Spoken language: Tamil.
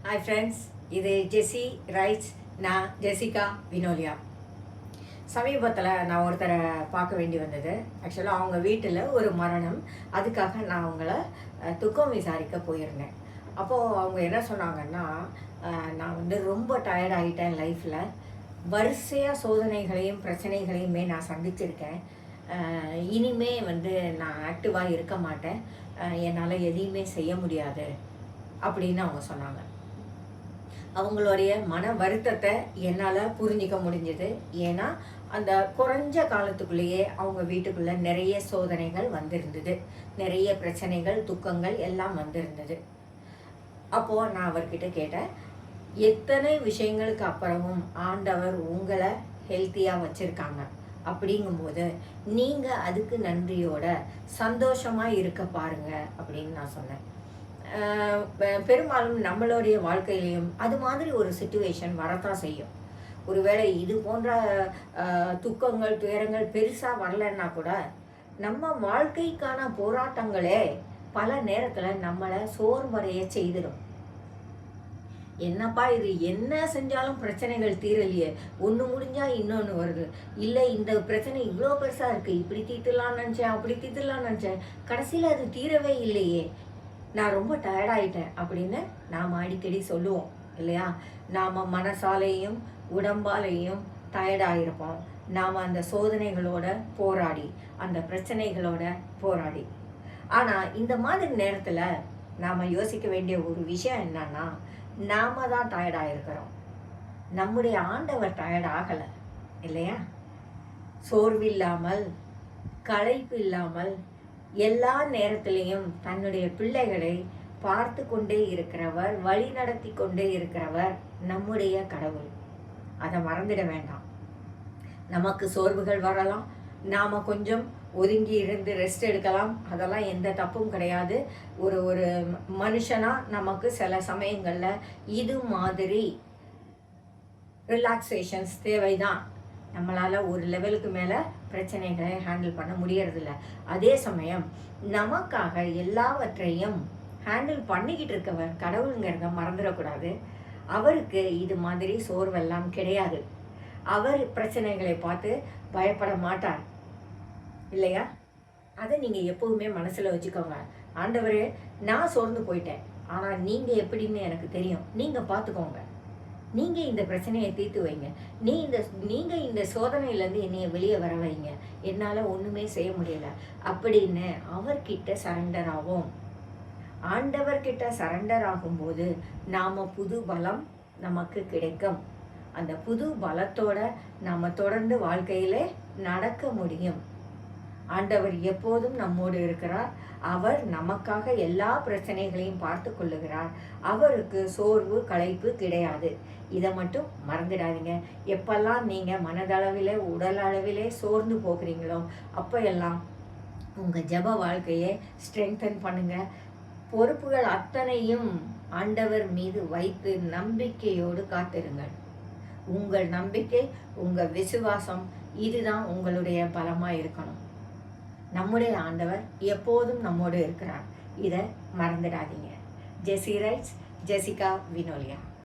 ஹாய் ஃப்ரெண்ட்ஸ், இது ஜெஸி ரைட்ஸ். நான் ஜெசிகா வினோலியா. சமீபத்தில் நான் ஒருத்தரை பார்க்க வேண்டி வந்தது. ஆக்சுவலாக அவங்க வீட்டில் ஒரு மரணம். அதுக்காக நான் அவங்கள துக்கம் விசாரிக்க போயிருந்தேன். அப்போது அவங்க என்ன சொன்னாங்கன்னா, நான் ரொம்ப டயர்ட் ஆகிட்டேன் லைஃப்பில். வரிசையாக சோதனைகளையும் பிரச்சனைகளையுமே நான் சந்திச்சிருக்கேன். இனிமே நான் ஆக்டிவாக இருக்க மாட்டேன், என்னால் எதையுமே செய்ய முடியாது அப்படின்னு அவங்க சொன்னாங்க. அவங்களுடைய மன வருத்தத்தை என்னால் புரிஞ்சிக்க முடிஞ்சது. ஏன்னா அந்த குறைஞ்ச காலத்துக்குள்ளேயே அவங்க வீட்டுக்குள்ளே நிறைய சோதனைகள் வந்திருந்தது, நிறைய பிரச்சனைகள், துக்கங்கள் எல்லாம் வந்திருந்தது. அப்போது நான் அவர்கிட்ட கேட்டேன், எத்தனை விஷயங்களுக்கு அப்புறமும் ஆண்டவர் உங்களை ஹெல்த்தியாக வச்சுருக்காங்க. அப்படிங்கும்போது நீங்கள் அதுக்கு நன்றியோட சந்தோஷமாக இருக்க பாருங்க அப்படின்னு நான் சொன்னேன். பெரும்பாலும் நம்மளுடைய வாழ்க்கையிலையும் அது மாதிரி ஒரு சிச்சுவேஷன் வரத்தான் செய்யும். ஒருவேளை இது போன்ற துக்கங்கள், துயரங்கள் பெருசாக வரலன்னா கூட நம்ம வாழ்க்கைக்கான போராட்டங்களே பல நேரத்தில் நம்மளை சோர்வடைய செய்திடும். என்னப்பா இது, என்ன செஞ்சாலும் பிரச்சனைகள் தீரலையே, ஒன்று முடிஞ்சால் இன்னொன்று வருது, இல்லை இந்த பிரச்சனை இவ்வளோ பெருசாக இருக்குது, இப்படி தீர்த்துலான்னு நினச்சேன், அப்படி தீர்த்துலான்னு நினச்சேன், கடைசியில் அது தீரவே இல்லையே, நான் ரொம்ப டயர்டாயிட்டேன் அப்படின்னு நாம் அடிக்கடி சொல்லுவோம் இல்லையா? நாம் மனசாலையும் உடம்பாலையும் டயர்டாகிருப்போம். நாம் அந்த சோதனைகளோட போராடி, அந்த பிரச்சனைகளோட போராடி. ஆனால் இந்த மாதிரி நேரத்தில் நாம் யோசிக்க வேண்டிய ஒரு விஷயம் என்னன்னா, நாம் தான் டயர்டாகிருக்கிறோம், நம்முடைய ஆண்டவர் டயர்ட் ஆகலை இல்லையா? சோர்வு இல்லாமல், களைப்பு இல்லாமல், எல்லா நேரத்திலையும் தன்னுடைய பிள்ளைகளை பார்த்து கொண்டே இருக்கிறவர், வழி நடத்தி கொண்டே இருக்கிறவர் நம்முடைய கடவுள். அதை மறந்துட வேண்டாம். நமக்கு சோர்வுகள் வரலாம், நாம் கொஞ்சம் ஒதுங்கி இருந்து ரெஸ்ட் எடுக்கலாம், அதெல்லாம் எந்த தப்பும் கிடையாது. ஒரு ஒரு மனுஷனாக நமக்கு சில சமயங்களில் இது மாதிரி ரிலாக்ஸேஷன்ஸ் தேவைதான். நம்மளால் ஒரு லெவலுக்கு மேலே பிரச்சனைகளை ஹேண்டில் பண்ண முடியறதில்ல. அதே சமயம் நமக்காக எல்லாவற்றையும் ஹேண்டில் பண்ணிக்கிட்டு இருக்கவர் கடவுளுங்கிறத மறந்துடக்கூடாது. அவருக்கு இது மாதிரி சோர்வெல்லாம் கிடையாது. அவர் பிரச்சனைகளை பார்த்து பயப்பட மாட்டார் இல்லையா? அதை நீங்கள் எப்போவுமே மனசில் வச்சுக்கோங்க. ஆண்டவரே, நான் சோர்ந்து போயிட்டேன், ஆனால் நீங்கள் எப்படின்னு எனக்கு தெரியும், நீங்கள் பார்த்துக்கோங்க, நீங்கள் இந்த பிரச்சனையை தீர்த்து வைங்க, நீங்கள் இந்த சோதனையிலேருந்து என்னைய வெளியே வர வைங்க, என்னால் ஒன்றுமே செய்ய முடியலை அப்படின்னு அவர்கிட்ட சரண்டர் ஆகும். ஆண்டவர்கிட்ட சரண்டர் ஆகும்போது நாம் புது பலம் நமக்கு கிடைக்கும். அந்த புது பலத்தோட நாம் தொடர்ந்து வாழ்க்கையிலே நடக்க முடியும். ஆண்டவர் எப்போதும் நம்மோடு இருக்கிறார். அவர் நமக்காக எல்லா பிரச்சனைகளையும் பார்த்து கொள்ளுகிறார். அவருக்கு சோர்வு, களைப்பு கிடையாது. இதை மட்டும் மறந்துடாதீங்க. எப்பெல்லாம் நீங்கள் மனதளவிலே உடல் அளவிலே சோர்ந்து போகிறீங்களோ அப்போ எல்லாம் உங்கள் ஜெப வாழ்க்கையை ஸ்ட்ரெங்தன் பண்ணுங்கள். பொறுப்புகள் அத்தனையும் ஆண்டவர் மீது வைத்து நம்பிக்கையோடு காத்திருங்கள். உங்கள் நம்பிக்கை, உங்கள் விசுவாசம், இதுதான் உங்களுடைய பலமாக இருக்கணும். நம்முடைய ஆண்டவர் எப்போதும் நம்மோடு இருக்கிறார். இதை மறந்துடாதீங்க. ஜெஸி ரைட்ஸ், ஜெசிகா வினோலியா.